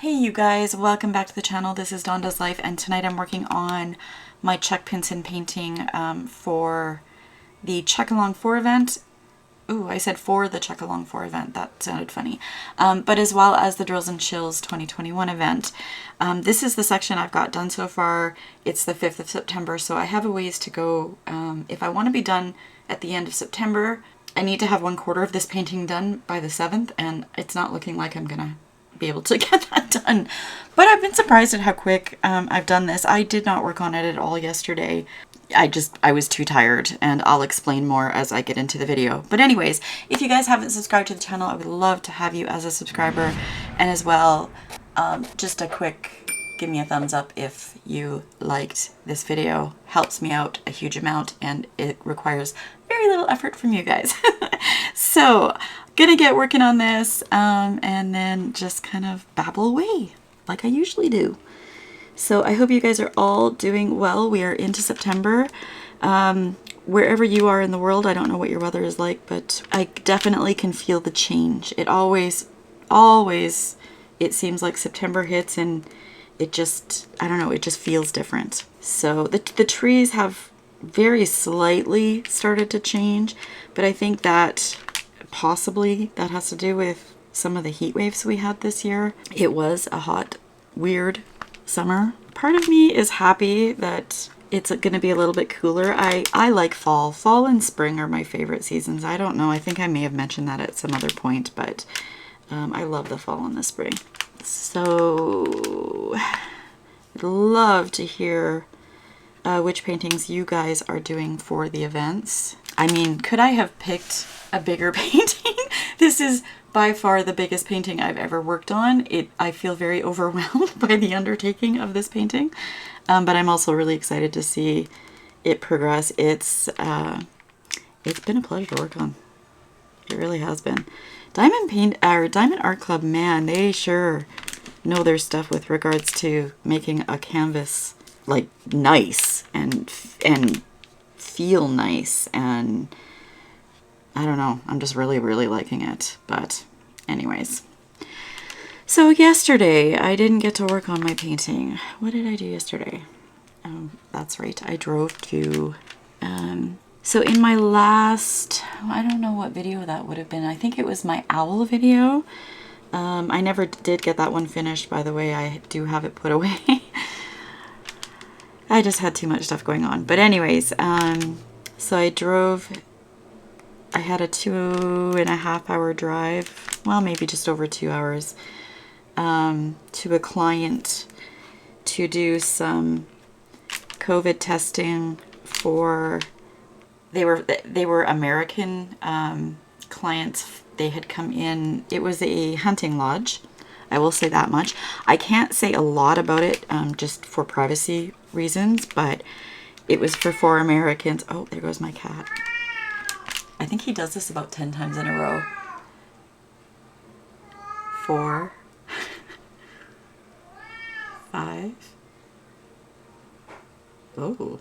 Hey you guys, welcome back to the channel. This is DawnDoesLife, and tonight I'm working on my Chuck Pinson painting for the Chuck Along 4 event. Ooh, I said for the Chuck Along 4 event. That sounded funny. But as well as the Drills and Chills 2021 event. This is the section I've got done so far. It's the 5th of September, so I have a ways to go. If I want to be done at the end of September, I need to have 1/4 of this painting done by the 7th, and it's not looking like I'm gonna be able to get that done. But I've been surprised at how quick I've done this. I did not work on it at all yesterday. I was too tired, and I'll explain more as I get into the video. But anyways, if you guys haven't subscribed to the channel, I would love to have you as a subscriber. And as well, just a quick give me a thumbs up if you liked this video. Helps me out a huge amount, and it requires very little effort from you guys. So gonna get working on this and then just kind of babble away like I usually do. So I hope you guys are all doing well. We are into September. Wherever you are in the world, I don't know what your weather is like, but I definitely can feel the change. It always, it seems like September hits and it just, I don't know, it just feels different. So the trees have very slightly started to change, but I think that possibly that has to do with some of the heat waves we had this year. It was a hot, weird summer. Part of me is happy that it's going to be a little bit cooler. I like fall. Fall and spring are my favorite seasons. I don't know. I think I may have mentioned that at some other point, but I love the fall and the spring. So I'd love to hear which paintings you guys are doing for the events. I mean, could I have picked a bigger painting? This is by far the biggest painting I've ever worked on. I feel very overwhelmed by the undertaking of this painting, but I'm also really excited to see it progress. It's been a pleasure to work on. It really has been. Diamond Art Club, man, they sure know their stuff with regards to making a canvas like nice and feel nice, and I don't know, I'm just really liking it. But anyways, so yesterday I didn't get to work on my painting. What did I do yesterday? Oh, that's right, I drove to so in my last, I don't know what video that would have been. I think it was my owl video. I never did get that one finished, by the way. I do have it put away. I just had too much stuff going on. But anyways, so I had a 2.5 hour drive, well, maybe just over 2 hours, to a client to do some COVID testing for, they were American clients. They had come in, it was a hunting lodge. I will say that much. I can't say a lot about it just for privacy reasons, but it was for 4 Americans. Oh, there goes my cat. I think he does this about 10 times in a row. 4, 5. Oh,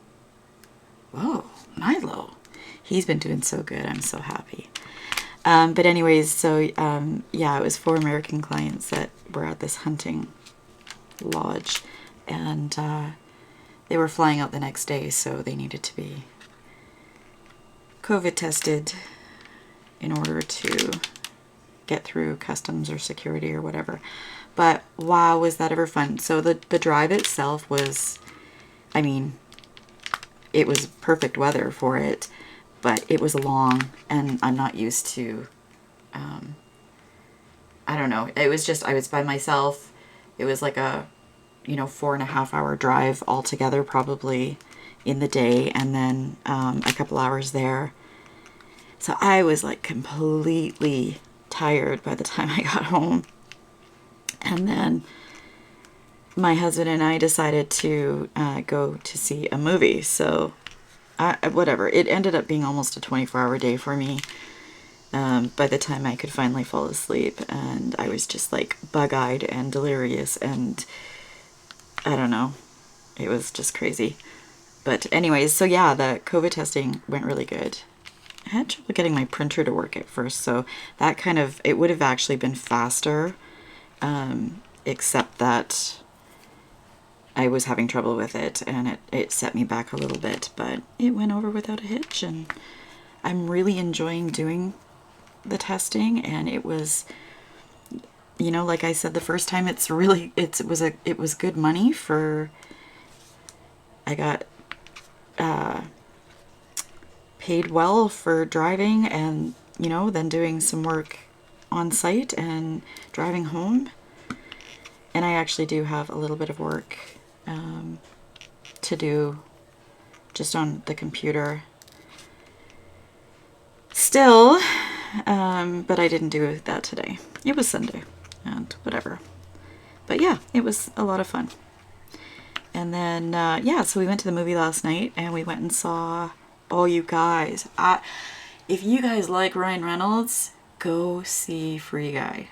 whoa, Milo. He's been doing so good. I'm so happy. But anyways, so yeah, it was 4 American clients that were at this hunting lodge, and they were flying out the next day, so they needed to be COVID tested in order to get through customs or security or whatever. But wow, was that ever fun. So the drive itself was, I mean, it was perfect weather for it, but it was long, and I'm not used to, I don't know, it was just, I was by myself. It was like a, 4.5 hour drive altogether, probably in the day, and then a couple hours there. So I was like completely tired by the time I got home. And then my husband and I decided to go to see a movie. So whatever, it ended up being almost a 24-hour day for me by the time I could finally fall asleep, and I was just like bug-eyed and delirious, and I don't know, it was just crazy. But anyways, so yeah, the COVID testing went really good. I had trouble getting my printer to work at first, so that kind of, it would have actually been faster except that I was having trouble with it, and it set me back a little bit, but it went over without a hitch, and I'm really enjoying doing the testing. And it was, you know, like I said the first time, it was good money for, I got paid well for driving, and, you know, then doing some work on site and driving home. And I actually do have a little bit of work to do just on the computer still, but I didn't do that today. It was Sunday and whatever. But yeah, it was a lot of fun. And then, yeah, so we went to the movie last night, and we went and saw, oh, you guys, if you guys like Ryan Reynolds, go see Free Guy.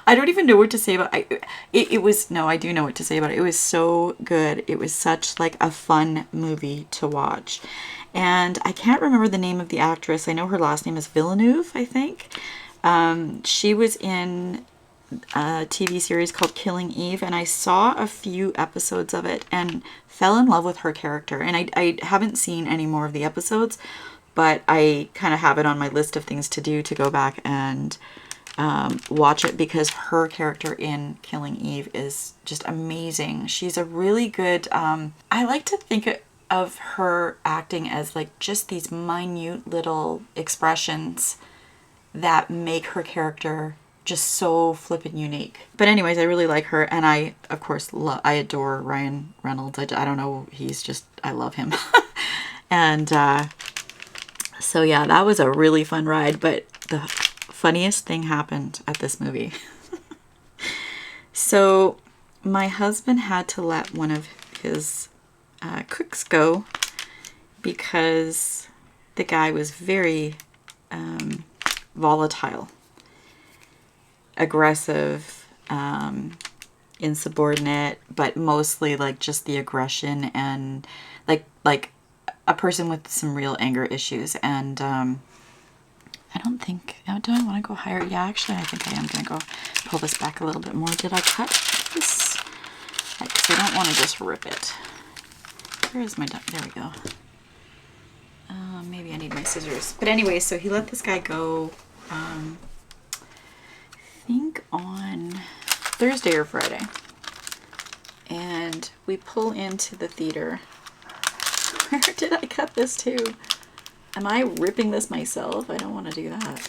I don't even know what to say about it. I do know what to say about it. It was so good. It was such like a fun movie to watch. And I can't remember the name of the actress. I know her last name is Villeneuve, I think. She was in a TV series called Killing Eve, and I saw a few episodes of it and fell in love with her character. And I haven't seen any more of the episodes, but I kind of have it on my list of things to do, to go back and watch it, because her character in Killing Eve is just amazing. She's a really good, I like to think of her acting as like just these minute little expressions that make her character just so flippin' unique. But anyways, I really like her, and I, of course, I adore Ryan Reynolds. I don't know, I love him. And so yeah, that was a really fun ride, but the funniest thing happened at this movie. So my husband had to let one of his cooks go because the guy was very volatile, aggressive, insubordinate, but mostly like just the aggression and like a person with some real anger issues. And I don't think, do I want to go higher? Yeah, actually, I think I am going to go pull this back a little bit more. Did I cut this? Because I don't want to just rip it. Where is my, there we go. Maybe I need my scissors. But anyway, so he let this guy go, I think on Thursday or Friday. And we pull into the theater. Where did I cut this to? Am I ripping this myself? I don't want to do that.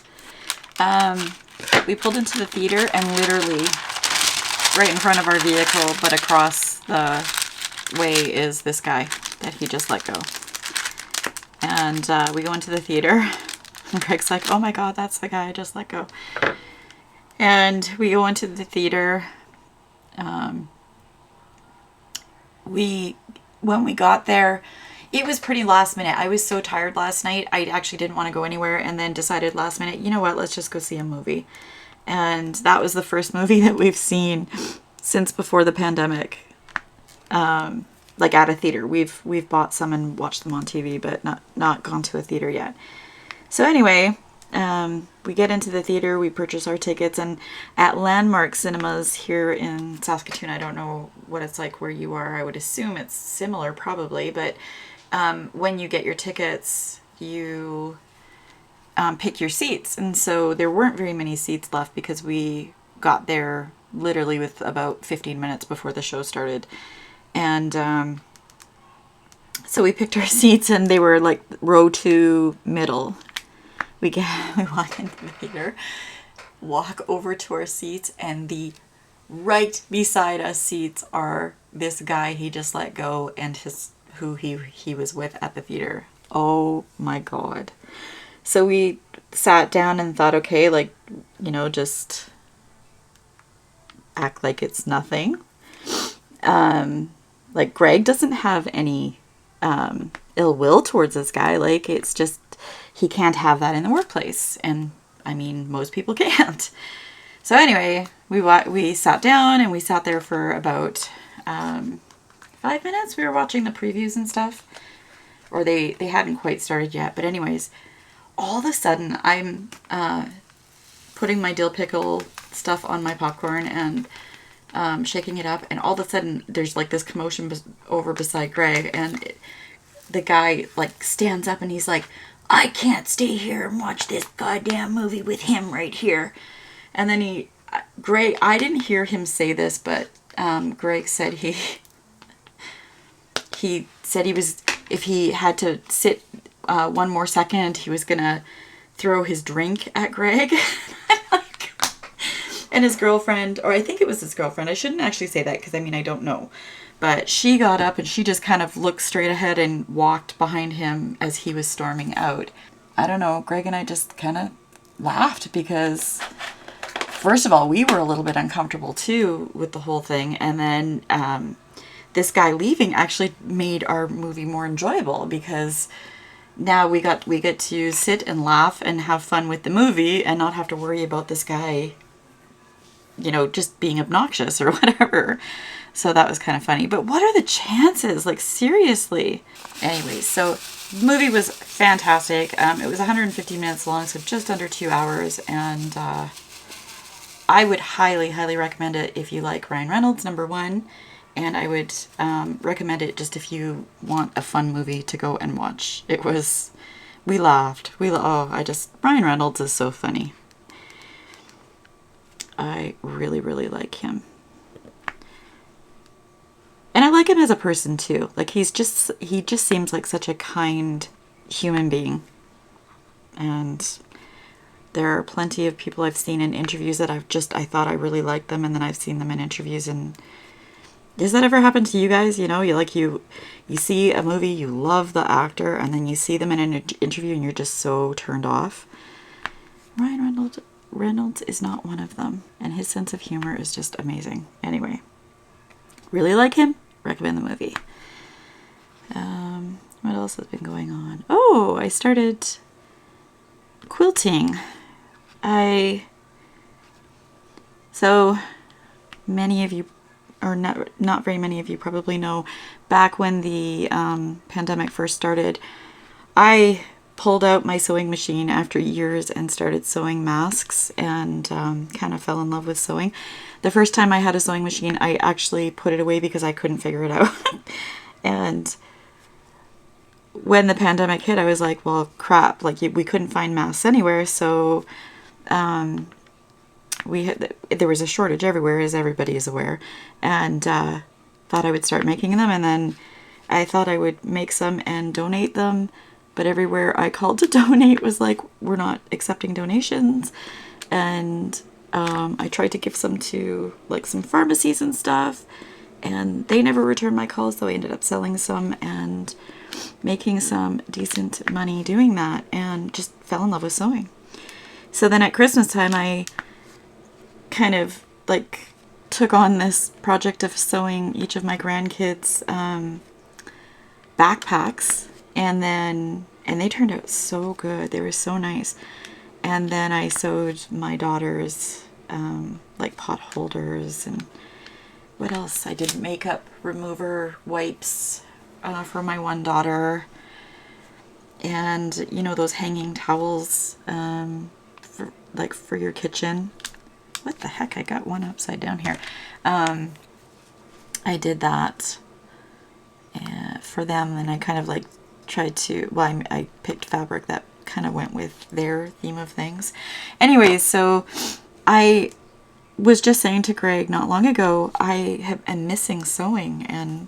We pulled into the theater, and literally right in front of our vehicle, but across the way, is this guy that he just let go. And we go into the theater, and Greg's like, oh my God, that's the guy I just let go. And we go into the theater. When we got there, it was pretty last minute. I was so tired last night. I actually didn't want to go anywhere, and then decided last minute, you know what, let's just go see a movie. And that was the first movie that we've seen since before the pandemic. Like at a theater. We've bought some and watched them on TV, but not gone to a theater yet. So anyway, we get into the theater, we purchase our tickets, and at Landmark Cinemas here in Saskatoon, I don't know what it's like where you are. I would assume it's similar probably, but when you get your tickets, you pick your seats. And so there weren't very many seats left because we got there literally with about 15 minutes before the show started. And so we picked our seats, and they were like row 2 middle. We walk into the theater, walk over to our seats, and the right beside us seats are this guy he just let go and who he was with at the theater. Oh my God. So we sat down and thought, okay, like, you know, just act like it's nothing. Like Greg doesn't have any ill will towards this guy. Like, it's just, he can't have that in the workplace. And I mean, most people can't. So anyway, we sat down, and we sat there for about 5 minutes. We were watching the previews and stuff, or they hadn't quite started yet. But anyways, all of a sudden I'm putting my dill pickle stuff on my popcorn and shaking it up, and all of a sudden there's like this commotion over beside Greg, and the guy like stands up and he's like, I can't stay here and watch this goddamn movie with him right here. And then Greg, I didn't hear him say this, but Greg said he said he was, if he had to sit one more second, he was gonna throw his drink at Greg. And his girlfriend, or I think it was his girlfriend, I shouldn't actually say that because I mean I don't know, but she got up and she just kind of looked straight ahead and walked behind him as he was storming out. I don't know, Greg and I just kind of laughed because first of all, we were a little bit uncomfortable too with the whole thing, and then this guy leaving actually made our movie more enjoyable because now we get to sit and laugh and have fun with the movie and not have to worry about this guy, you know, just being obnoxious or whatever. So that was kind of funny. But what are the chances? Like, seriously. Anyway, so the movie was fantastic. It was 150 minutes long, so just under 2 hours. And I would highly, highly recommend it if you like Ryan Reynolds, number one. And I would recommend it just if you want a fun movie to go and watch. It was, we laughed. Ryan Reynolds is so funny. I really, really like him. And I like him as a person too. Like he just seems like such a kind human being. And there are plenty of people I've seen in interviews that I thought I really liked them, and then I've seen them in interviews, and does that ever happen to you guys? You know, you see a movie, you love the actor, and then you see them in an interview and you're just so turned off. Ryan Reynolds is not one of them, and his sense of humor is just amazing. Anyway, really like him. Recommend the movie. What else has been going on? Oh, I started quilting. So many of you, or not very many of you probably know, back when the pandemic first started, I pulled out my sewing machine after years and started sewing masks, and kind of fell in love with sewing. The first time I had a sewing machine, I actually put it away because I couldn't figure it out. And when the pandemic hit, I was like, well, crap, like we couldn't find masks anywhere, so there was a shortage everywhere, as everybody is aware, and thought I would start making them, and then I thought I would make some and donate them, but everywhere I called to donate was like, we're not accepting donations. And I tried to give some to like some pharmacies and stuff, and they never returned my calls, so I ended up selling some and making some decent money doing that, and just fell in love with sewing. So then at Christmas time, I kind of like took on this project of sewing each of my grandkids backpacks, and they turned out so good. They were so nice. And then I sewed my daughter's like pot holders, and what else? I did makeup remover wipes for my one daughter, and you know, those hanging towels for your kitchen. What the heck? I got one upside down here. I did that for them, and I kind of like tried to, well, I picked fabric that kind of went with their theme of things. Anyways, so I was just saying to Greg not long ago, I am missing sewing, and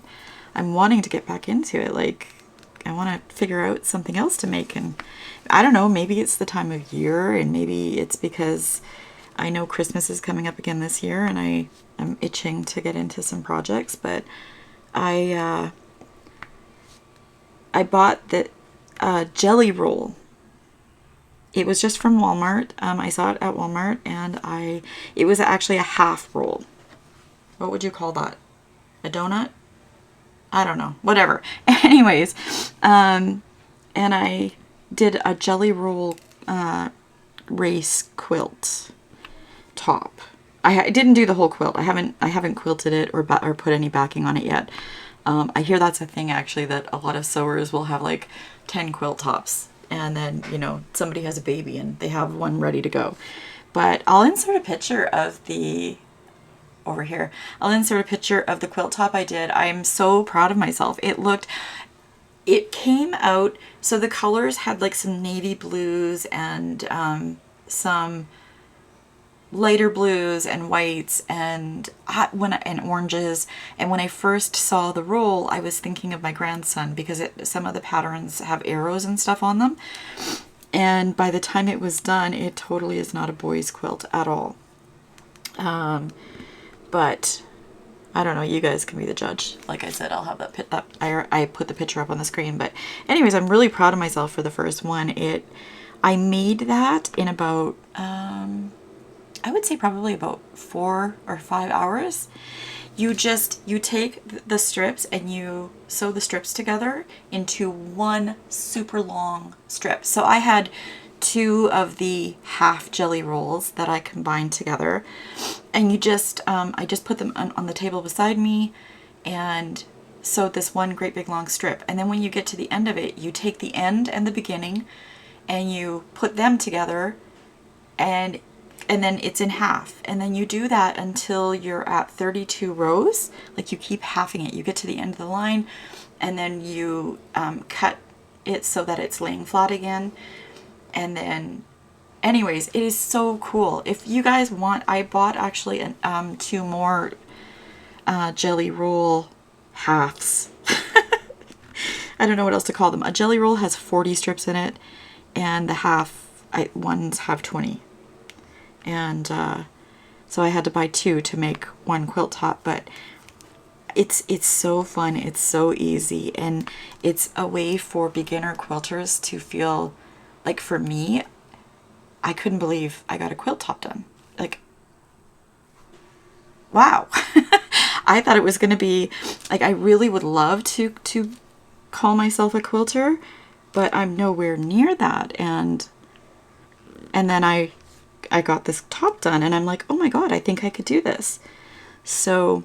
I'm wanting to get back into it. Like, I want to figure out something else to make, and I don't know, maybe it's the time of year, and maybe it's because I know Christmas is coming up again this year, and I'm itching to get into some projects. But I bought the jelly roll. It was just from Walmart. I saw it at Walmart, and it was actually a half roll. What would you call that? A donut? I don't know. Whatever. Anyways, and I did a jelly roll race quilt top. I didn't do the whole quilt. I haven't quilted it or put any backing on it yet. I hear that's a thing actually, that a lot of sewers will have like 10 quilt tops, and then, you know, somebody has a baby and they have one ready to go. But I'll insert a picture of the, over here, I'll insert a picture of the quilt top I did. I'm so proud of myself. It came out, so the colors had like some navy blues and some lighter blues and whites and oranges. And when I first saw the roll, I was thinking of my grandson because some of the patterns have arrows and stuff on them. And by the time it was done, it totally is not a boy's quilt at all. But I don't know, you guys can be the judge. Like I said, I'll have I put the picture up on the screen. But anyways, I'm really proud of myself for the first one. I made that in about, I would say probably about 4 or 5 hours. You take the strips and you sew the strips together into one super long strip. So I had 2 of the half jelly rolls that I combined together, and I just put them on the table beside me and sewed this one great big long strip. And then when you get to the end of it, you take the end and the beginning and you put them together, and then it's in half. And then you do that until you're at 32 rows. Like, you keep halving it. You get to the end of the line, and then you cut it so that it's laying flat again. And then, anyways, it is so cool. If you guys want, I bought actually 2 more jelly roll halves. I don't know what else to call them. A jelly roll has 40 strips in it, and the ones have 20. And so I had to buy 2 to make one quilt top. But it's so fun. It's so easy, and it's a way for beginner quilters to feel like, for me, I couldn't believe I got a quilt top done. Like, wow. I thought it was going to be like, I really would love to call myself a quilter, but I'm nowhere near that. And then I got this top done, and I'm like, oh my God, I think I could do this. So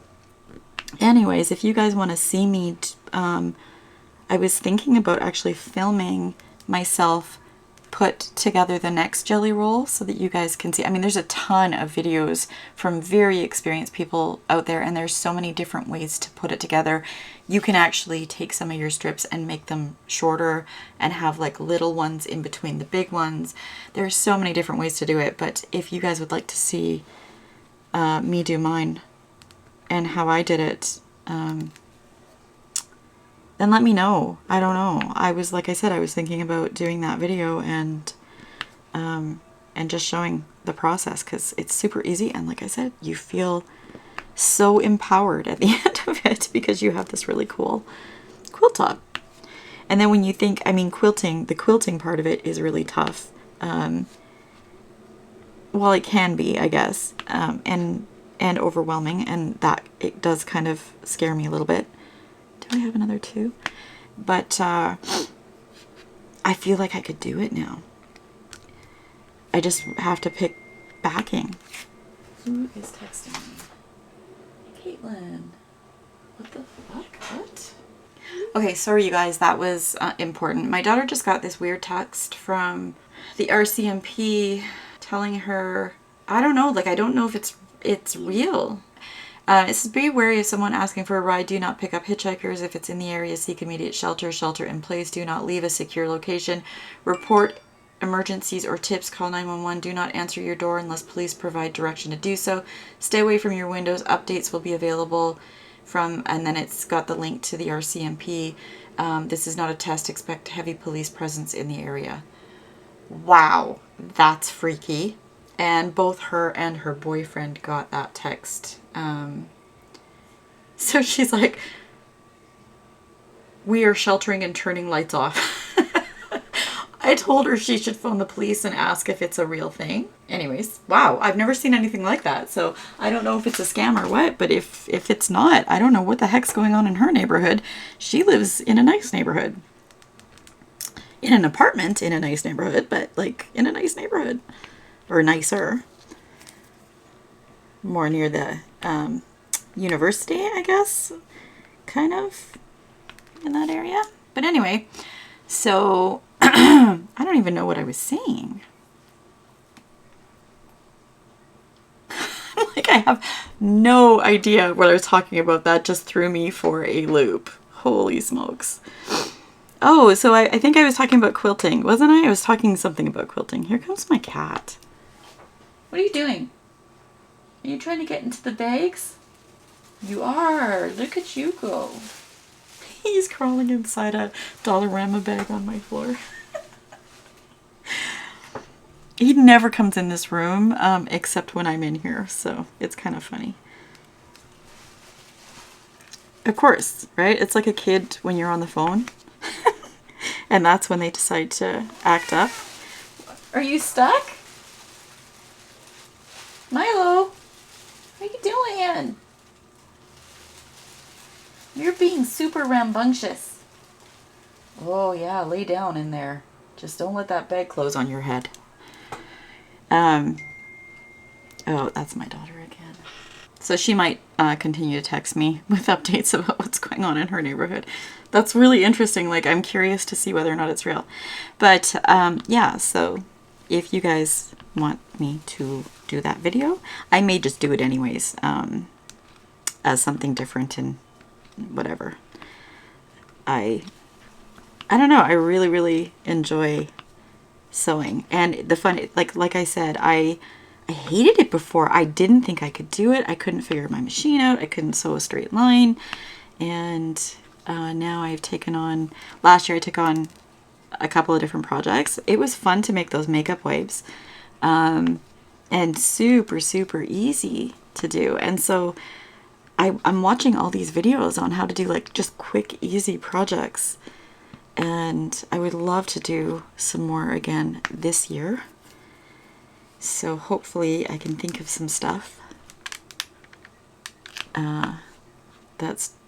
anyways, if you guys want to see me, I was thinking about actually filming myself put together the next jelly roll so that you guys can see. I mean, there's a ton of videos from very experienced people out there, and there's so many different ways to put it together. You can actually take some of your strips and make them shorter and have like little ones in between the big ones. There's so many different ways to do it, but if you guys would like to see me do mine and how I did it, then let me know. I don't know. Like I said, I was thinking about doing that video and just showing the process, because it's super easy. And like I said, you feel so empowered at the end of it because you have this really cool quilt top. And then when you think, I mean, the quilting part of it is really tough. Well, it can be, I guess, and overwhelming, and that it does kind of scare me a little bit. I have another 2, but I feel like I could do it now. I just have to pick backing. Who is texting me? Caitlin. What the fuck? What? Okay, sorry you guys, that was important. My daughter just got this weird text from the RCMP telling her, I don't know, like, I don't know if it's real. It says, be wary of someone asking for a ride. Do not pick up hitchhikers. If it's in the area, seek immediate shelter. Shelter in place. Do not leave a secure location. Report emergencies or tips. Call 911. Do not answer your door unless police provide direction to do so. Stay away from your windows. Updates will be available from, and then it's got the link to the RCMP. This is not a test. Expect heavy police presence in the area. Wow, that's freaky. And both her and her boyfriend got that text. So she's like, we are sheltering and turning lights off. I told her she should phone the police and ask if it's a real thing. Anyways, wow, I've never seen anything like that. So I don't know if it's a scam or what, but if it's not, I don't know what the heck's going on in her neighborhood. She lives in a nice neighborhood. In an apartment in a nice neighborhood, but like in a nice neighborhood. Or nicer. More near the university, I guess. Kind of in that area. But anyway, so I don't even know what I was saying. Like, I have no idea what I was talking about. That just threw me for a loop. Holy smokes. Oh, so I think I was talking about quilting, wasn't I? I was talking something about quilting. Here comes my cat. What are you doing? Are you trying to get into the bags? You are. Look at you go. He's crawling inside a Dollarama bag on my floor. He never comes in this room, except when I'm in here, so it's kind of funny. Of course, right? It's like a kid when you're on the phone. And that's when they decide to act up. Are you stuck? Milo, what are you doing? You're being super rambunctious. Oh yeah, lay down in there. Just don't let that bed close on your head. Oh, that's my daughter again. So she might continue to text me with updates about what's going on in her neighborhood. That's really interesting. Like, I'm curious to see whether or not it's real. But yeah, so if you guys want me to do that video, I may just do it anyways, as something different and whatever. I don't know. I really, really enjoy sewing. And the fun, like I said, I hated it before. I didn't think I could do it. I couldn't figure my machine out. I couldn't sew a straight line. And now I've taken on, last year I took on a couple of different projects. It was fun to make those makeup wipes. And super, super easy to do. And so I'm watching all these videos on how to do like just quick, easy projects. And I would love to do some more again this year. So hopefully I can think of some stuff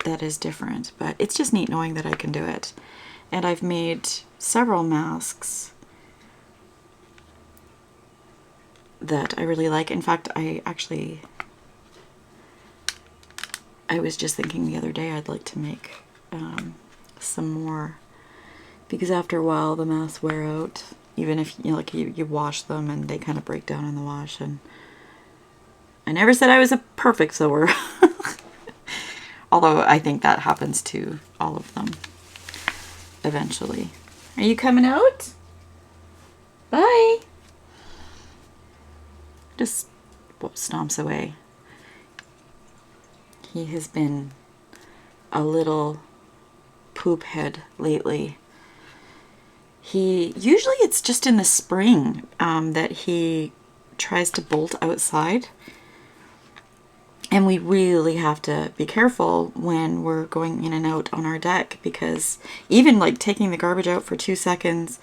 that is different. But it's just neat knowing that I can do it. And I've made several masks that I really like. In fact, I was just thinking the other day I'd like to make some more, because after a while the masks wear out, even if you wash them and they kind of break down in the wash. And I never said I was a perfect sewer. Although I think that happens to all of them eventually. Are you coming out? Bye. Just stomps away. He has been a little poop head lately. Usually it's just in the spring that he tries to bolt outside. And we really have to be careful when we're going in and out on our deck, because even like taking the garbage out for 2 seconds,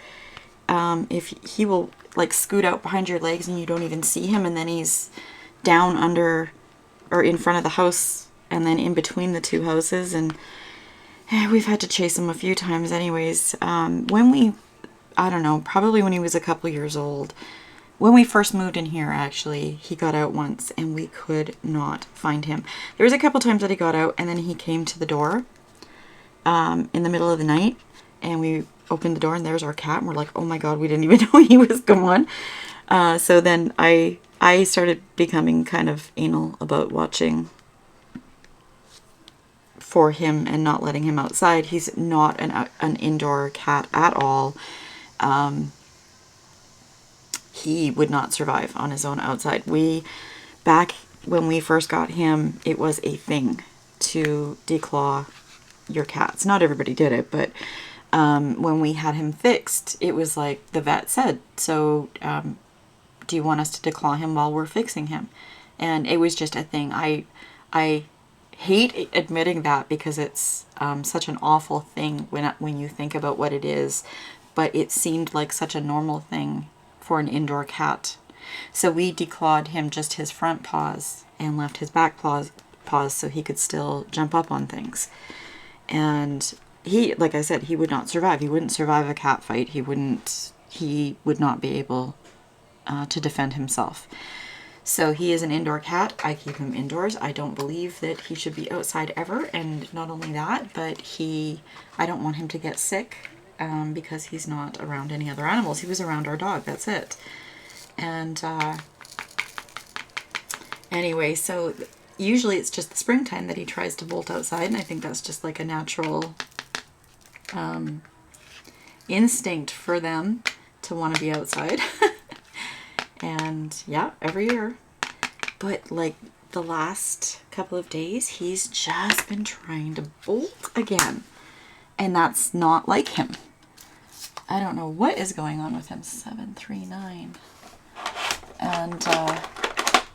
if he will like scoot out behind your legs and you don't even see him, and then he's down under or in front of the house and then in between the two houses, and we've had to chase him a few times anyways. I don't know, probably when he was a couple years old. When we first moved in here, actually, he got out once and we could not find him. There was a couple times that he got out and then he came to the door in the middle of the night, and we opened the door and there's our cat, and we're like, oh my god, we didn't even know he was gone. So then I started becoming kind of anal about watching for him and not letting him outside. He's not an indoor cat at all. He would not survive on his own outside. Back when we first got him, it was a thing to declaw your cats. Not everybody did it, but when we had him fixed, it was like the vet said, so do you want us to declaw him while we're fixing him? And it was just a thing. I hate admitting that, because it's such an awful thing when you think about what it is, but it seemed like such a normal thing for an indoor cat. So we declawed him just his front paws and left his back paws so he could still jump up on things. And he, like I said, he would not survive. He wouldn't survive a cat fight. He would not be able to defend himself. So he is an indoor cat. I keep him indoors. I don't believe that he should be outside ever. And not only that, but I don't want him to get sick, because he's not around any other animals. He was around our dog. That's it. And Anyway, so usually it's just the springtime that he tries to bolt outside, and I think that's just like a natural instinct for them to want to be outside. And yeah, every year. But like the last couple of days, he's just been trying to bolt again. And that's not like him. I don't know what is going on with him. 739. And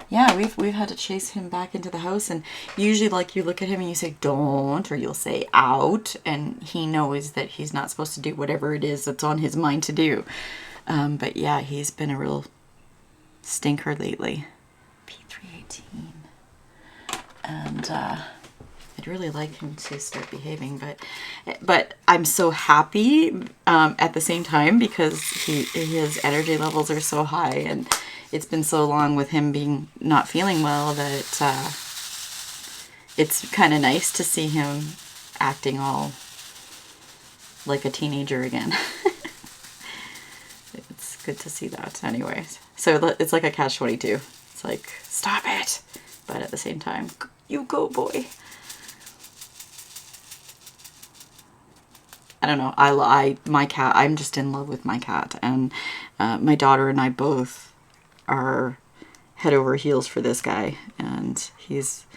yeah, we've had to chase him back into the house, and usually like you look at him and you say don't, or you'll say out, and he knows that he's not supposed to do whatever it is that's on his mind to do. But yeah, he's been a real stinker lately. P318. And I'd really like him to start behaving, but I'm so happy at the same time, because his energy levels are so high, and it's been so long with him being not feeling well that it's kind of nice to see him acting all like a teenager again. It's good to see that. Anyways, so it's like a catch-22. It's like, stop it, but at the same time, you go, boy. I don't know. My cat, I'm just in love with my cat, and my daughter and I both are head over heels for this guy, and he's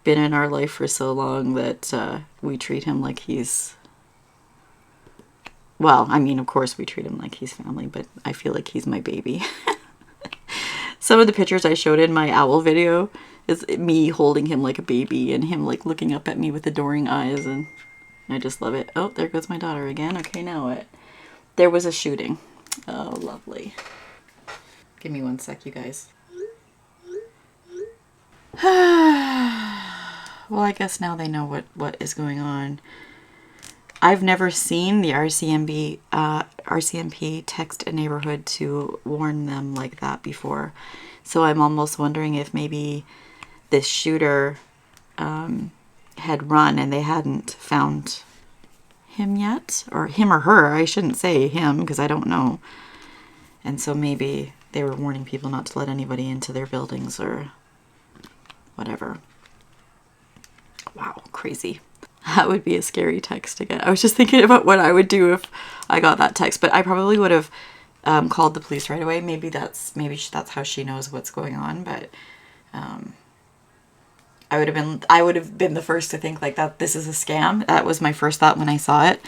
been in our life for so long that we treat him like he's, well, I mean, of course we treat him like he's family, but I feel like he's my baby. Some of the pictures I showed in my owl video is me holding him like a baby, and him like looking up at me with adoring eyes, and I just love it. Oh, there goes my daughter again. Okay, now what? There was a shooting. Oh, lovely. Give me one sec, you guys. Well, I guess now they know what is going on. I've never seen the RCMP text a neighborhood to warn them like that before. So I'm almost wondering if maybe this shooter had run and they hadn't found him yet, or him or her. I shouldn't say him because I don't know. And so maybe they were warning people not to let anybody into their buildings or whatever. Wow, crazy. That would be a scary text to get. I was just thinking about what I would do if I got that text, but I probably would have called the police right away. Maybe that's how she knows what's going on, but I would have been the first to think like that this is a scam. That was my first thought when I saw it.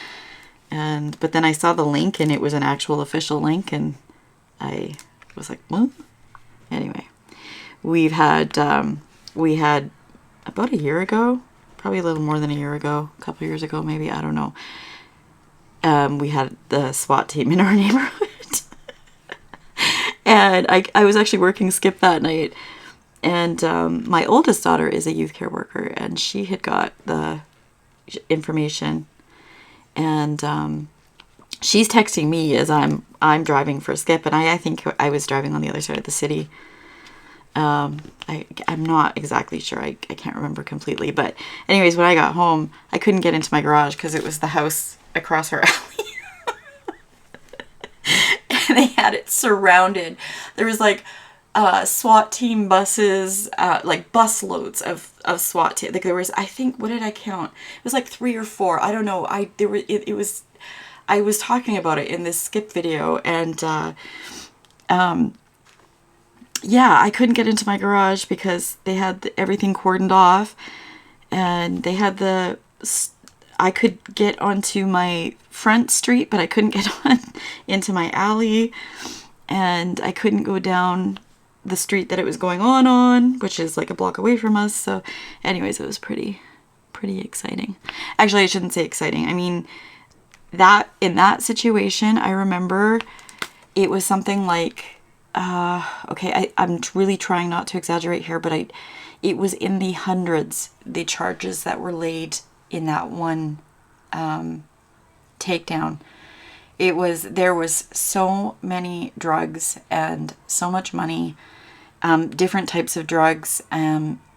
But then I saw the link and it was an actual official link, and I was like, what? Anyway, we had about a year ago, probably a little more than a year ago, a couple years ago maybe, I don't know. We had the SWAT team in our neighborhood. And I was actually working skip that night. And my oldest daughter is a youth care worker, and she had got the information, and she's texting me as I'm driving for skip, and I think I was driving on the other side of the city. I'm not exactly sure. I can't remember completely, but anyways, when I got home, I couldn't get into my garage because it was the house across our alley. And they had it surrounded. There was like SWAT team buses, like bus loads of SWAT team. Like there was, I think, what did I count? It was like 3 or 4. I don't know. I was talking about it in this skip video, and yeah, I couldn't get into my garage because they had everything cordoned off, and they had I could get onto my front street, but I couldn't get on into my alley, and I couldn't go down the street that it was going on, which is like a block away from us. So anyways, it was pretty exciting. Actually, I shouldn't say exciting. I mean, that in that situation, I remember it was something like, okay, I'm really trying not to exaggerate here, but it was in the hundreds, the charges that were laid in that one takedown. There was so many drugs and so much money, different types of drugs.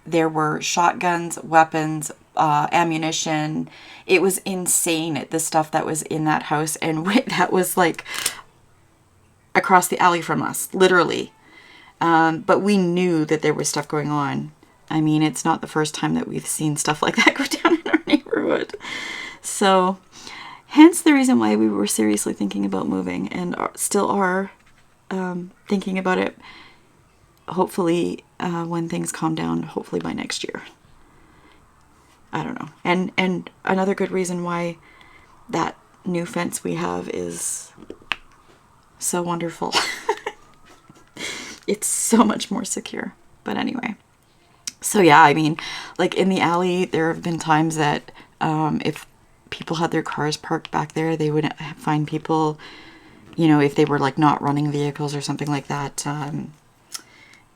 There were shotguns, weapons, ammunition. It was insane, the stuff that was in that house, and that was like across the alley from us, literally. But we knew that there was stuff going on. I mean, it's not the first time that we've seen stuff like that go down in our neighborhood. So, hence the reason why we were seriously thinking about moving, and still are thinking about it. Hopefully, when things calm down, hopefully by next year. I don't know. And another good reason why that new fence we have is so wonderful. It's so much more secure. But anyway. So yeah, I mean, like in the alley, there have been times that if people had their cars parked back there, they would find people, you know, if they were like not running vehicles or something like that,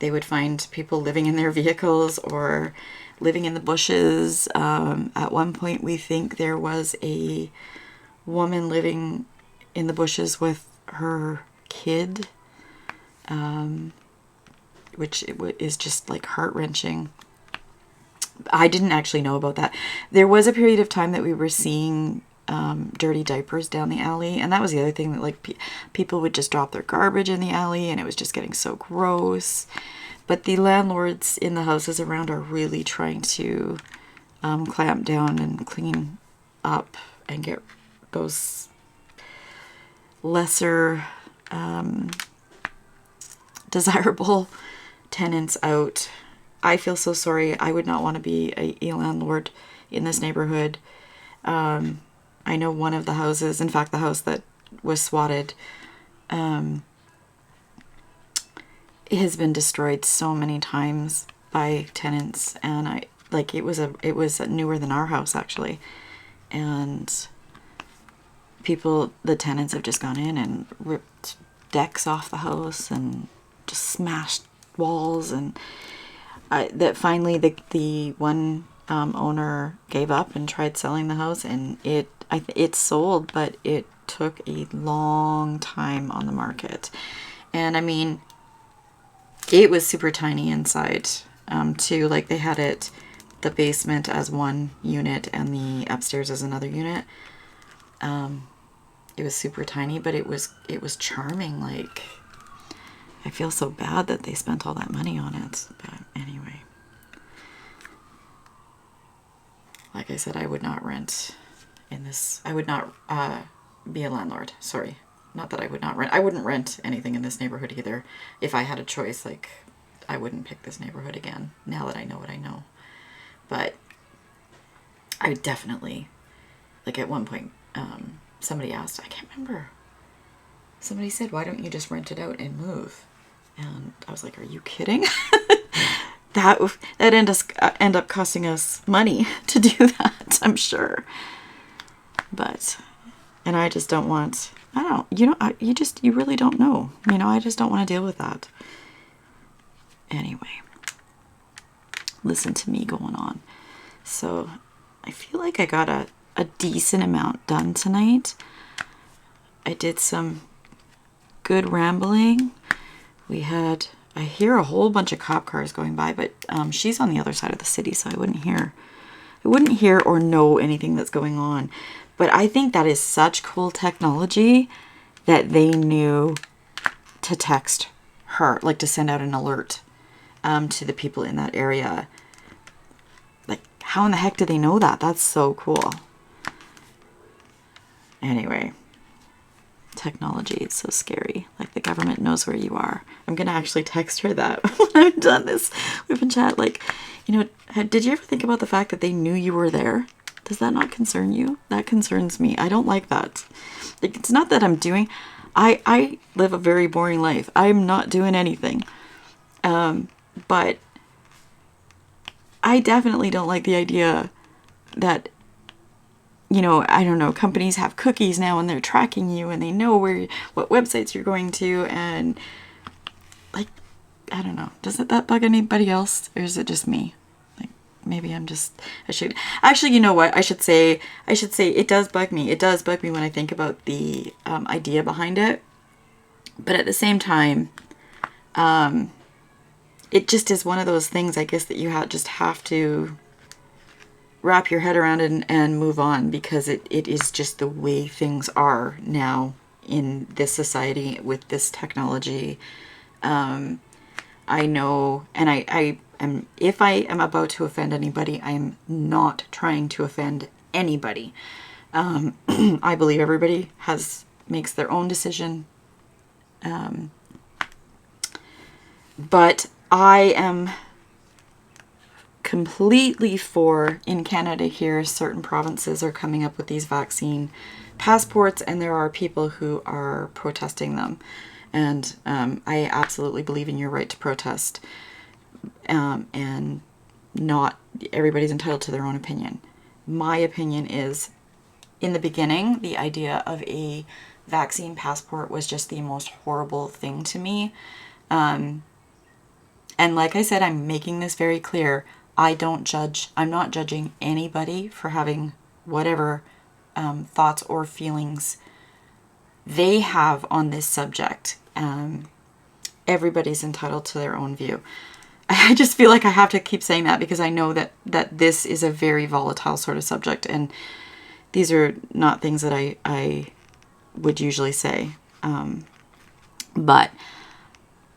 they would find people living in their vehicles or living in the bushes. At one point, we think there was a woman living in the bushes with her kid, which is just like heart-wrenching. I didn't actually know about that. There was a period of time that we were seeing dirty diapers down the alley, and that was the other thing, that like people would just drop their garbage in the alley, and it was just getting so gross. But the landlords in the houses around are really trying to clamp down and clean up and get those lesser desirable tenants out. I feel so sorry. I would not want to be a landlord in this neighborhood. I know one of the houses, in fact, the house that was swatted, has been destroyed so many times by tenants, and it was newer than our house actually, and the tenants have just gone in and ripped decks off the house and just smashed walls, and that finally the one owner gave up and tried selling the house, and it sold, but it took a long time on the market. And I mean, it was super tiny inside too. Like they had the basement as one unit and the upstairs as another unit. It was super tiny, but it was charming. Like, I feel so bad that they spent all that money on it. But anyway, like I said, I would not rent in this. I would not be a landlord. Sorry. Not that I would not rent. I wouldn't rent anything in this neighborhood either. If I had a choice, like, I wouldn't pick this neighborhood again, now that I know what I know. But I definitely, like at one point, somebody asked, I can't remember. Somebody said, why don't you just rent it out and move? And I was like, are you kidding? That end up costing us money to do that, I'm sure. But, and I just don't want, you really don't know. You know, I just don't want to deal with that. Anyway, listen to me going on. So I feel like I got a decent amount done tonight. I did some good rambling. I hear a whole bunch of cop cars going by, but she's on the other side of the city, so I wouldn't hear or know anything that's going on. But I think that is such cool technology that they knew to text her, like to send out an alert to the people in that area. Like, how in the heck do they know that? That's so cool. Anyway, technology, it's so scary. Like, the government knows where you are. I'm gonna actually text her that when I'm done this WIP'N Chat. Like, you know, did you ever think about the fact that they knew you were there? Does that not concern you? That concerns me. I don't like that. Like, it's not that I'm doing, I live a very boring life. I'm not doing anything. But I definitely don't like the idea that, you know, I don't know, companies have cookies now and they're tracking you and they know what websites you're going to, and like, I don't know. Does that bug anybody else, or is it just me? Like, maybe I should actually, you know what? I should say it does bug me. It does bug me when I think about the idea behind it. But at the same time, it just is one of those things, I guess, that you just have to wrap your head around and move on, because it is just the way things are now in this society with this technology. I know, and I am, if I am about to offend anybody, I am not trying to offend anybody. I believe everybody makes their own decision. But I am completely for, in Canada here, certain provinces are coming up with these vaccine passports, and there are people who are protesting them. And I absolutely believe in your right to protest. And not everybody's entitled to their own opinion. My opinion is, in the beginning, the idea of a vaccine passport was just the most horrible thing to me. And like I said, I'm making this very clear. I don't judge. I'm not judging anybody for having whatever thoughts or feelings they have on this subject. Everybody's entitled to their own view. I just feel like I have to keep saying that because I know that this is a very volatile sort of subject, and these are not things that I would usually say. But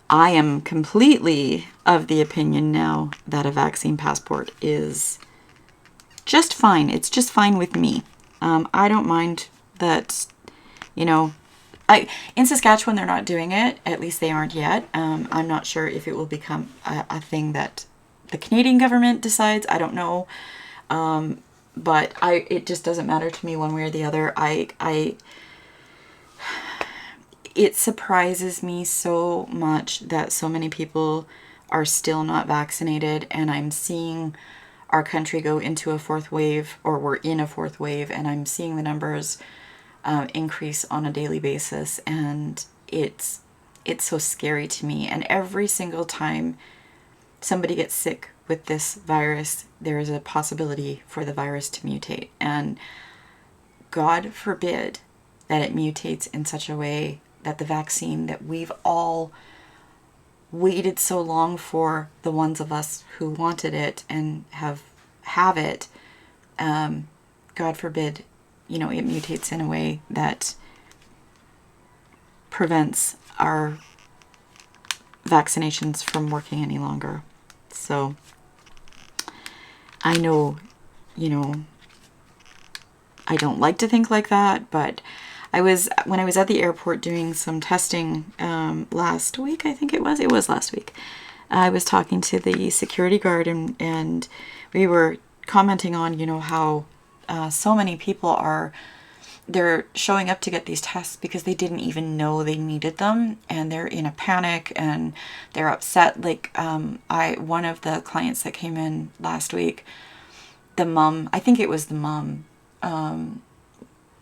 I am completely of the opinion now that a vaccine passport is just fine. It's just fine with me. I don't mind that, you know, in Saskatchewan they're not doing it. At least they aren't yet. I'm not sure if it will become a thing that the Canadian government decides. I don't know. But it just doesn't matter to me one way or the other. It surprises me so much that so many people are still not vaccinated, and I'm seeing our country go into a fourth wave, or we're in a fourth wave, and I'm seeing the numbers increase on a daily basis, and it's so scary to me. And every single time somebody gets sick with this virus, there is a possibility for the virus to mutate, and God forbid that it mutates in such a way that the vaccine that we've all waited so long for, the ones of us who wanted it and have it, God forbid, you know, it mutates in a way that prevents our vaccinations from working any longer. So I know, you know, I don't like to think like that, but when I was at the airport doing some testing last week, I think it was last week, I was talking to the security guard, and we were commenting on, you know, how so many people they're showing up to get these tests because they didn't even know they needed them, and they're in a panic and they're upset. Like one of the clients that came in last week, the mom, I think it was the mom,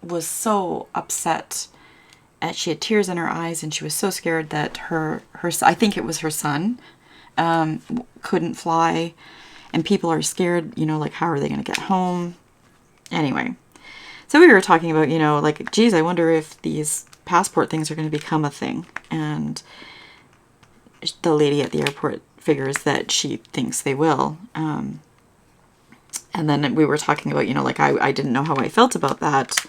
was so upset, and she had tears in her eyes, and she was so scared that her I think it was her son, couldn't fly, and people are scared, you know, like, how are they going to get home? Anyway, so we were talking about, you know, like, geez, I wonder if these passport things are going to become a thing. And the lady at the airport figures that she thinks they will. And then we were talking about, you know, like, I didn't know how I felt about that,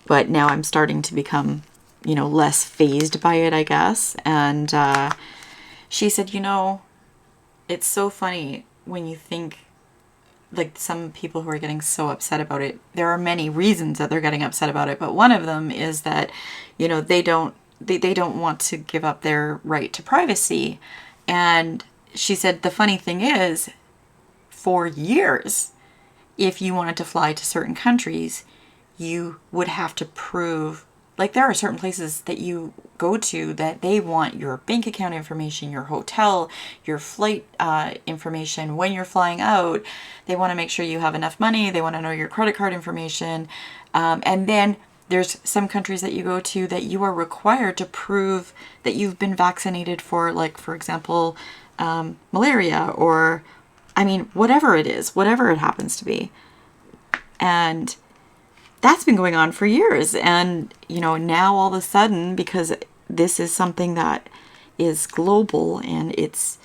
but now I'm starting to become, you know, less fazed by it, I guess. And she said, you know, it's so funny when you think, like, some people who are getting so upset about it, there are many reasons that they're getting upset about it, but one of them is that, you know, they don't want to give up their right to privacy. And she said the funny thing is, for years, if you wanted to fly to certain countries, you would have to prove, like, there are certain places that you go to that they want your bank account information, your hotel, your flight information when you're flying out. They want to make sure you have enough money. They want to know your credit card information. And then there's some countries that you go to that you are required to prove that you've been vaccinated for, like, for example, malaria, or, I mean, whatever it is, whatever it happens to be. And that's been going on for years. And, you know, now all of a sudden, because this is something that is global and it's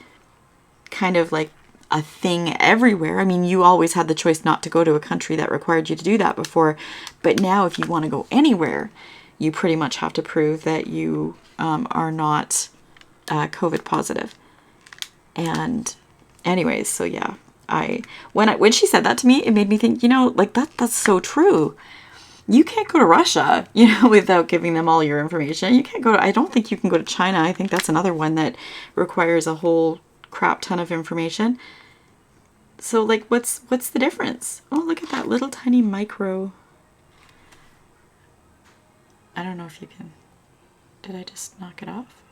kind of like a thing everywhere. I mean, you always had the choice not to go to a country that required you to do that before. But now if you want to go anywhere, you pretty much have to prove that you are not COVID positive. And anyways, so yeah, when she said that to me, it made me think, you know, like that's so true. You can't go to Russia, you know, without giving them all your information. You can't go to, I don't think you can go to China. I think that's another one that requires a whole crap ton of information. So like, what's the difference? Oh, look at that little tiny micro. I don't know if you can, did I just knock it off?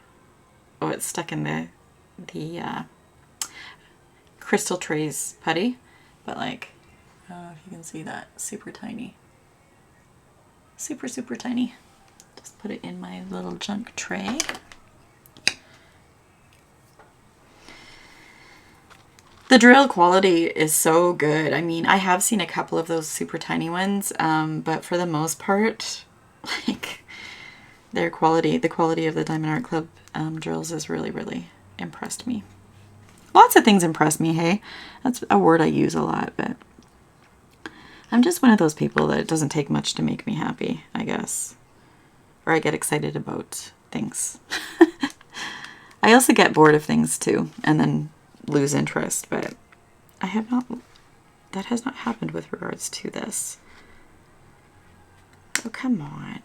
Oh, it's stuck in the crystal trays putty, but like, I don't know if you can see that, super tiny. Super, super tiny. Just put it in my little junk tray. The drill quality is so good. I mean, I have seen a couple of those super tiny ones, but for the most part, like, the quality of the Diamond Art Club drills has really, really impressed me. Lots of things impress me, hey? That's a word I use a lot, but I'm just one of those people that it doesn't take much to make me happy, I guess. Or I get excited about things. I also get bored of things too, and then lose interest, but that has not happened with regards to this. Oh, come on.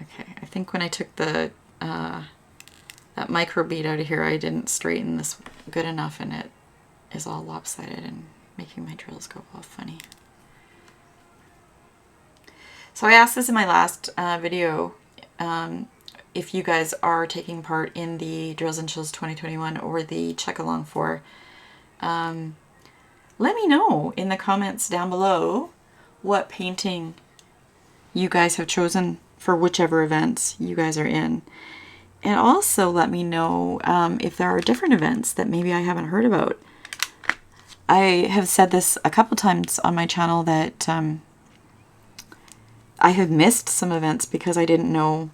Okay, I think when I took the that micro bead out of here, I didn't straighten this good enough, and it is all lopsided and making my drills go all funny. So I asked this in my last video, if you guys are taking part in the Drills and Chills 2021 or the Check Along 4. Let me know in the comments down below what painting you guys have chosen for whichever events you guys are in. And also let me know if there are different events that maybe I haven't heard about. I have said this a couple times on my channel that I have missed some events because I didn't know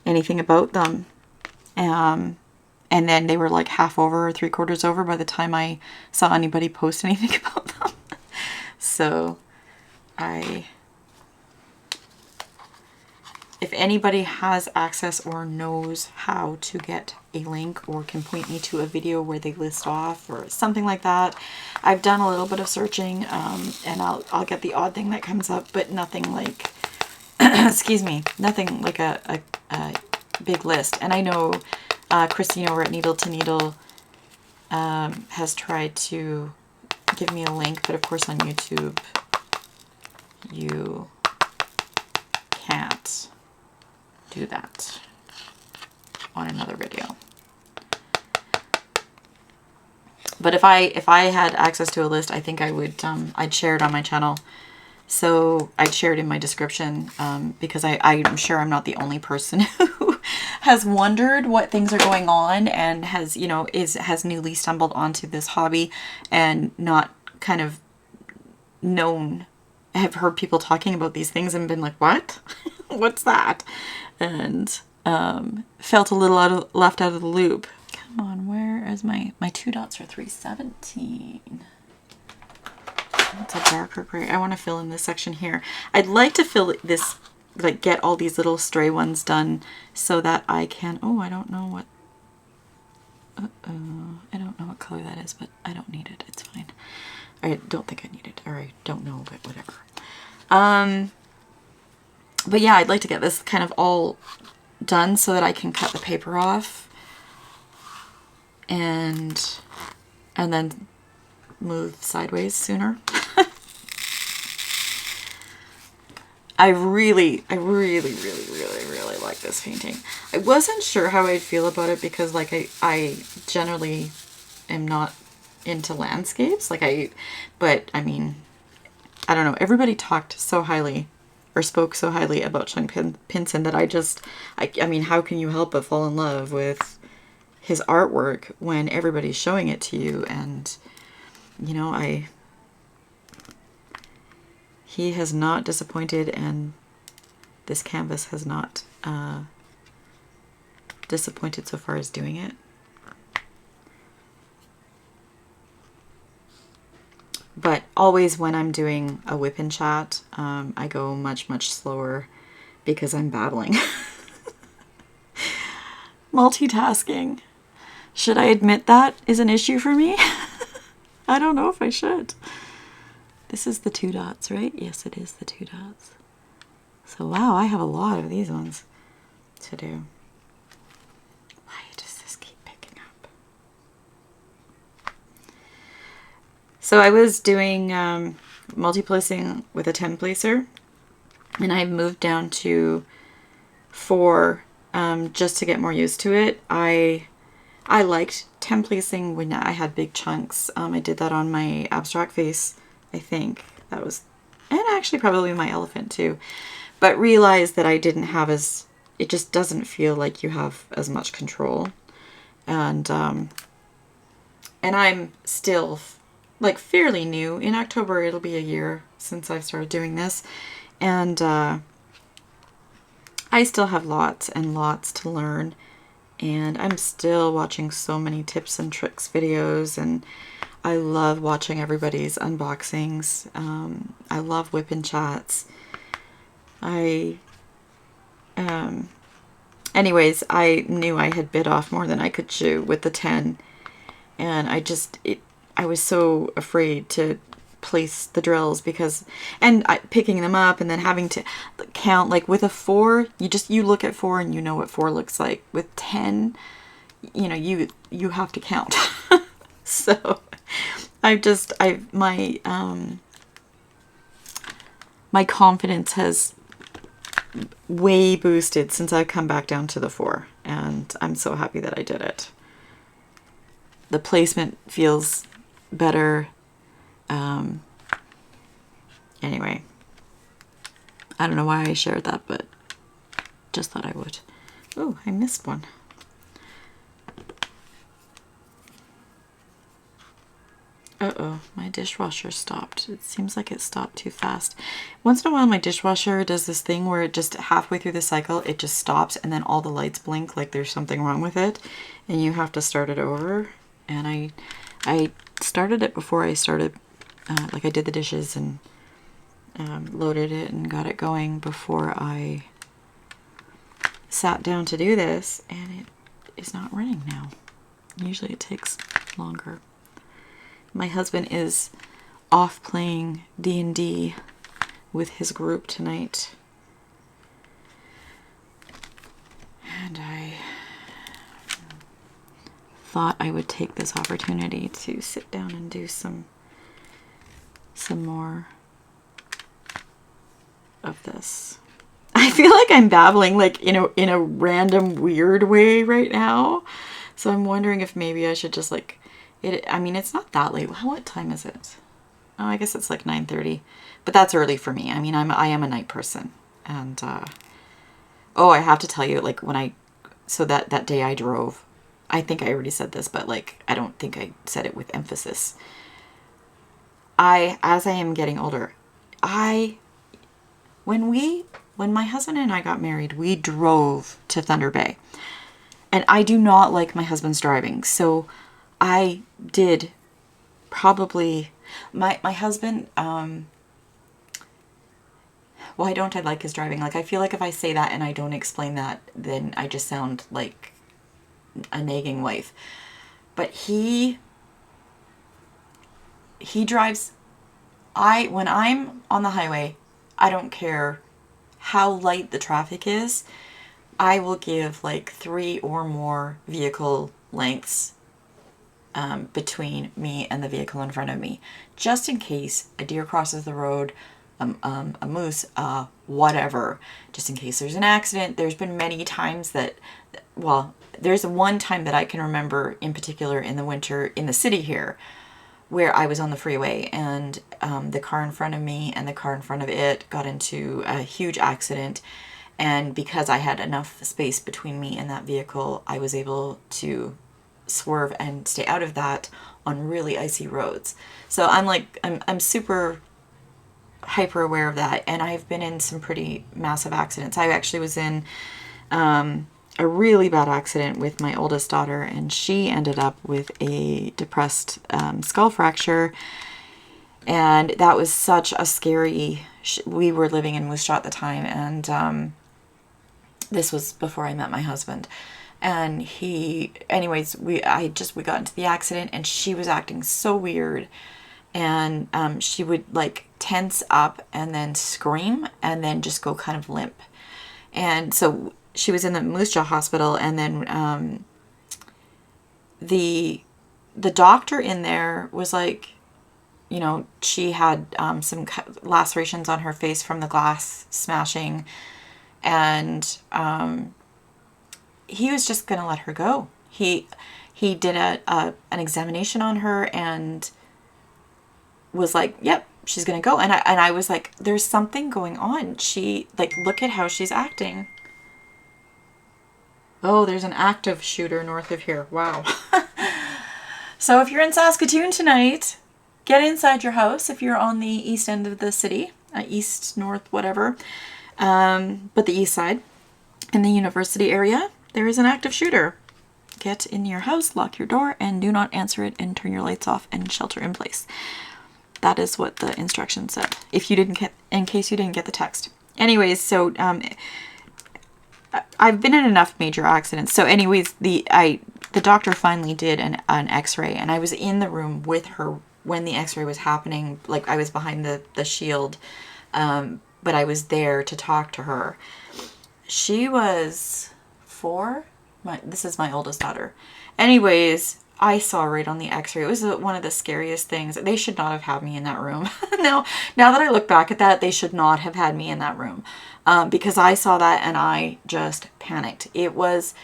anything about them. And then they were like half over or 3/4 over by the time I saw anybody post anything about them. So if anybody has access or knows how to get a link or can point me to a video where they list off or something like that, I've done a little bit of searching, and I'll get the odd thing that comes up, but nothing like, excuse me, nothing like a big list. And I know Christine over at Needle to Needle has tried to give me a link, but of course on YouTube you can't do that on another video. But if I had access to a list, I think I would I'd share it on my channel. So I'd share it in my description, because I'm sure I'm not the only person who has wondered what things are going on and has, you know, has newly stumbled onto this hobby and not kind of known, have heard people talking about these things and been like, what? What's that? And felt a little left out of the loop. Come on, where is my 2 dots are 317. It's a darker gray. I want to fill in this section here. I'd like to fill this, like get all these little stray ones done so that I can, oh, I don't know what, I don't know what color that is, but I don't need it. It's fine. I don't think I need it, or I don't know, but whatever. But yeah, I'd like to get this kind of all done so that I can cut the paper off and then move sideways sooner. I really like this painting. I wasn't sure how I'd feel about it because like I generally am not into landscapes. But I mean, I don't know. Everybody talked so highly or spoke so highly about Chuck Pinson that I mean, how can you help but fall in love with his artwork when everybody's showing it to you? And, you know, he has not disappointed, and this canvas has not disappointed so far as doing it. But always when I'm doing a WIP'N Chat, I go much slower because I'm babbling. Multitasking. Should I admit that is an issue for me? I don't know if I should. This is the 2 dots, right? Yes, it is the 2 dots. So wow, I have a lot of these ones to do. Why does this keep picking up? So I was doing multi-placing with a 10 placer, and I moved down to 4 just to get more used to it. I liked 10 placing when I had big chunks. I did that on my abstract face, I think. That was, and actually probably my elephant too. But realized that I didn't have as, it just doesn't feel like you have as much control. And I'm still like fairly new. In October, it'll be a year since I've started doing this. And I still have lots and lots to learn. And I'm still watching so many tips and tricks videos, and I love watching everybody's unboxings. I love WIP'N Chats. Anyways, I knew I had bit off more than I could chew with the 10, and I was so afraid to place the drills because, picking them up and then having to count, like with a 4, you look at 4 and you know what 4 looks like. With 10, you know, you have to count. So my confidence has way boosted since I've come back down to the 4, and I'm so happy that I did it. The placement feels better. Anyway, I don't know why I shared that, but just thought I would. Oh, I missed one. Uh-oh, my dishwasher stopped. It seems like it stopped too fast. Once in a while, my dishwasher does this thing where it just halfway through the cycle, it just stops and then all the lights blink like there's something wrong with it and you have to start it over. And I started it before I started, like I did the dishes and loaded it and got it going before I sat down to do this, and it is not running now. Usually it takes longer. My husband is off playing D&D with his group tonight. And I thought I would take this opportunity to sit down and do some more of this. I feel like I'm babbling like in a random weird way right now. So I'm wondering if maybe I should just like I mean, it's not that late. What time is it? Oh, I guess it's like 9:30. But that's early for me. I mean, I am a night person. And oh, I have to tell you, like so that day I drove, I think I already said this, but like I don't think I said it with emphasis. As I am getting older, when my husband and I got married, we drove to Thunder Bay. And I do not like my husband's driving. So I did probably, my husband, why don't I like his driving? Like, I feel like if I say that and I don't explain that, then I just sound like a nagging wife. But he drives, when I'm on the highway, I don't care how light the traffic is, I will give like 3 or more vehicle lengths between me and the vehicle in front of me, just in case a deer crosses the road, a moose, whatever, just in case there's an accident. There's been many times that, well, there's one time that I can remember in particular in the winter in the city here, where I was on the freeway and the car in front of me and the car in front of it got into a huge accident. And because I had enough space between me and that vehicle, I was able to swerve and stay out of that on really icy roads. So I'm super hyper aware of that. And I've been in some pretty massive accidents. I actually was in a really bad accident with my oldest daughter, and she ended up with a depressed skull fracture. And that was such a scary, we were living in Moose Jaw at the time, and this was before I met my husband. And anyways, we got into the accident, and she was acting so weird. And she would like tense up and then scream and then just go kind of limp. And so she was in the Moose Jaw Hospital, and then the doctor in there was like, you know, she had some lacerations on her face from the glass smashing, and he was just gonna let her go. He did an examination on her and was like, yep, she's gonna go. And I was like, there's something going on. She, like, look at how she's acting. Oh, there's an active shooter north of here. Wow. So if you're in Saskatoon tonight, get inside your house if you're on the east end of the city, east, north, whatever. But the east side, in the university area, there is an active shooter. Get in your house, lock your door, and do not answer it, and turn your lights off and shelter in place. That is what the instructions said. In case you didn't get the text. Anyways, so I've been in enough major accidents. So anyways, the doctor finally did an x-ray, and I was in the room with her when the x-ray was happening. Like, I was behind the shield, but I was there to talk to her. She was 4. This is my oldest daughter. Anyways, I saw right on the x-ray. It was one of the scariest things. They should not have had me in that room. Now that I look back at that, they should not have had me in that room. Because I saw that and I just panicked. It was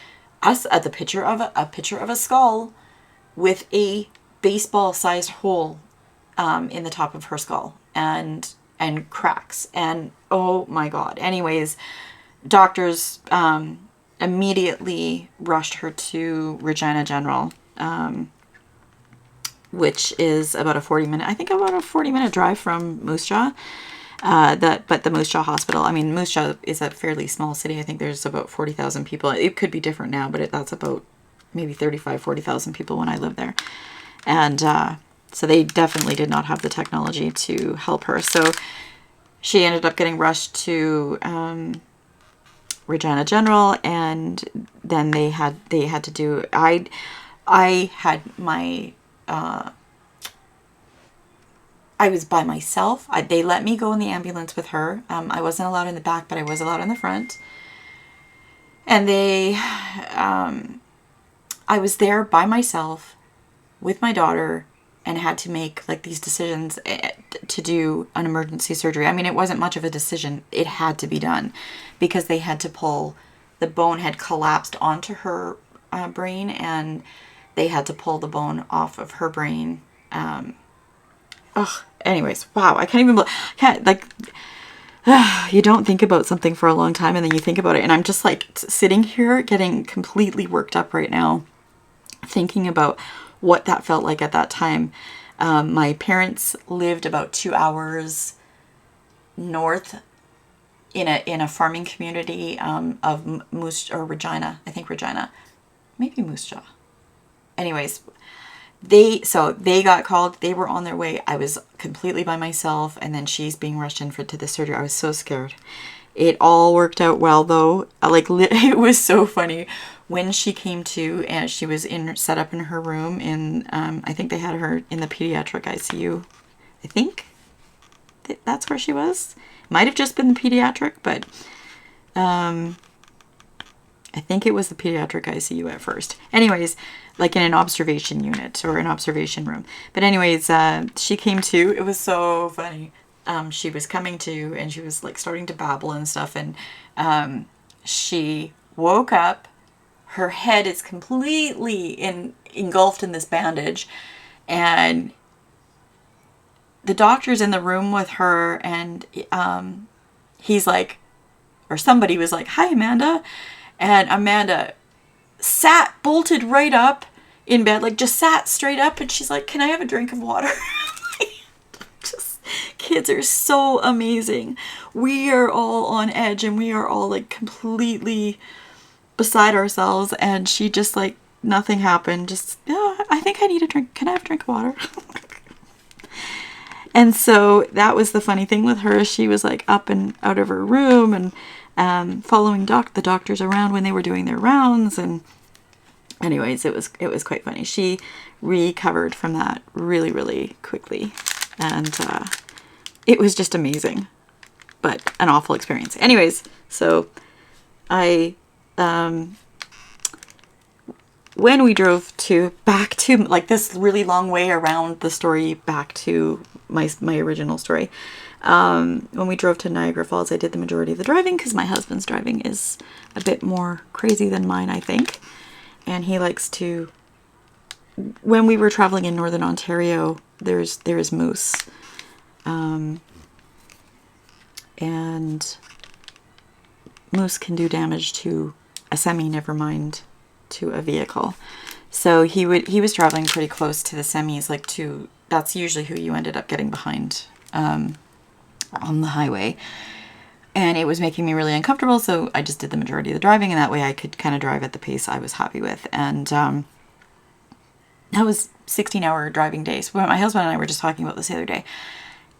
us at the picture of a skull with a baseball-sized hole in the top of her skull and cracks. And oh my God. Anyways, doctors immediately rushed her to Regina General, which is about a 40-minute drive from Moose Jaw. But the Moose Jaw Hospital, I mean, Moose Jaw is a fairly small city. I think there's about 40,000 people. It could be different now, but that's about maybe 40,000 people when I lived there. And so they definitely did not have the technology to help her. So she ended up getting rushed to Regina General, and then they had to do, I had my, I was by myself. They let me go in the ambulance with her. I wasn't allowed in the back, but I was allowed in the front. And I was there by myself with my daughter and had to make like these decisions to do an emergency surgery. I mean, it wasn't much of a decision. It had to be done because they had to pull, the bone had collapsed onto her brain, and they had to pull the bone off of her brain. Anyways, wow, I can't even, you don't think about something for a long time and then you think about it. And I'm just like sitting here getting completely worked up right now, thinking about what that felt like at that time. My parents lived about 2 hours north in a farming community of Regina. I think Regina, maybe Moose Jaw. Anyways, they got called. They were on their way. I was completely by myself, and then she's being rushed in to the surgery. I was so scared. It all worked out well, though. It was so funny when she came to, and she was set up in her room in, I think they had her in the pediatric ICU. I think that's where she was. Might have just been the pediatric, but I think it was the pediatric ICU at first. Anyways, like in an observation unit or an observation room. But anyways, she came to. It was so funny. She was coming to, and she was like starting to babble and stuff. And she woke up. Her head is completely engulfed in this bandage. And the doctor's in the room with her, and he's like, or somebody was like, "Hi, Amanda." And Amanda bolted right up in bed, like just sat straight up, and she's like, "Can I have a drink of water?" Kids are so amazing. We are all on edge, and we are all like completely beside ourselves, and she just like, nothing happened. Just, I think I need a drink. Can I have a drink of water? And so that was the funny thing with her. She was like up and out of her room and following the doctors around when they were doing their rounds. And anyways, it was quite funny. She recovered from that really, really quickly, and it was just amazing, but an awful experience. Anyways, so I when we drove back to like this really long way around the story back to my original story. When we drove to Niagara Falls, I did the majority of the driving because my husband's driving is a bit more crazy than mine, I think. And he likes to, when we were traveling in Northern Ontario, there is moose. And moose can do damage to a semi, never mind to a vehicle. So he was traveling pretty close to the semis, like that's usually who you ended up getting behind on the highway. And it was making me really uncomfortable, so I just did the majority of the driving, and that way I could kind of drive at the pace I was happy with. And that was 16-hour driving days. So my husband and I were just talking about this the other day.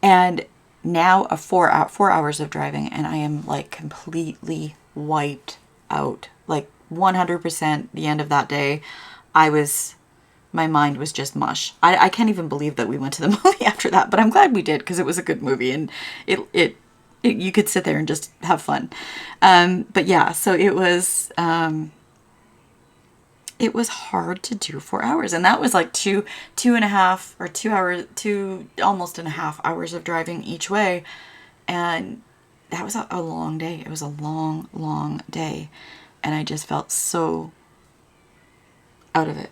And now 4 hours of driving, and I am like completely wiped out. Like 100% the end of that day, my mind was just mush. I can't even believe that we went to the movie after that, but I'm glad we did because it was a good movie, and it you could sit there and just have fun. But yeah, so it was hard to do 4 hours, and that was like two and a half or 2 hours, almost and a half hours of driving each way. And that was a long day. It was a long, long day. And I just felt so out of it.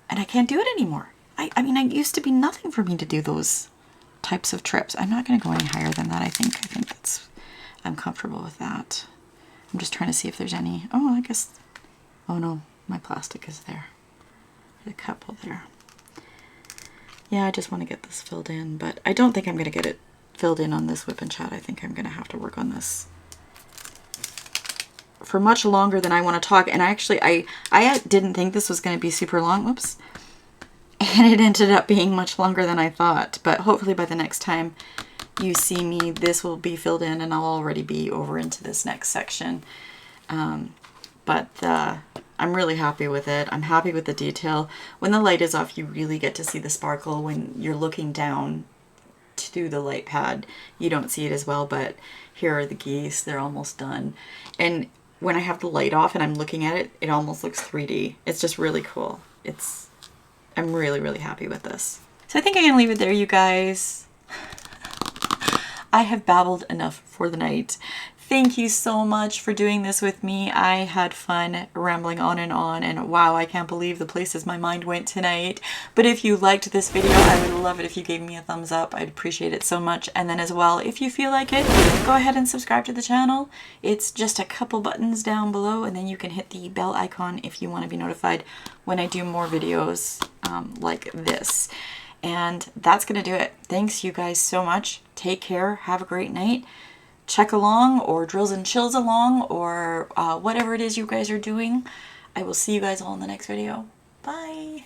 And I can't do it anymore. I mean, it used to be nothing for me to do those types of trips. I'm not going to go any higher than that, I think. I'm comfortable with that. I'm just trying to see if there's any. Oh, I guess. Oh no, my plastic is there. There's a couple there. Yeah, I just want to get this filled in, but I don't think I'm going to get it filled in on this WIP'N Chat. I think I'm going to have to work on this for much longer than I want to talk. And I didn't think this was going to be super long. Whoops. And it ended up being much longer than I thought. But hopefully by the next time you see me, this will be filled in and I'll already be over into this next section. But I'm really happy with it. I'm happy with the detail. When the light is off, you really get to see the sparkle. When you're looking down to the light pad, you don't see it as well, but here are the geese. They're almost done. And when I have the light off and I'm looking at it, it almost looks 3D. It's just really cool. I'm really, really happy with this. So I think I'm going to leave it there, you guys. I have babbled enough for the night. Thank you so much for doing this with me. I had fun rambling on, and wow, I can't believe the places my mind went tonight. But if you liked this video, I would love it if you gave me a thumbs up. I'd appreciate it so much. And then as well, if you feel like it, go ahead and subscribe to the channel. It's just a couple buttons down below, and then you can hit the bell icon if you want to be notified when I do more videos like this. And that's gonna do it. Thanks you guys so much. Take care. Have a great night. Check along, or drills and chills along, or whatever it is you guys are doing. I will see you guys all in the next video. Bye.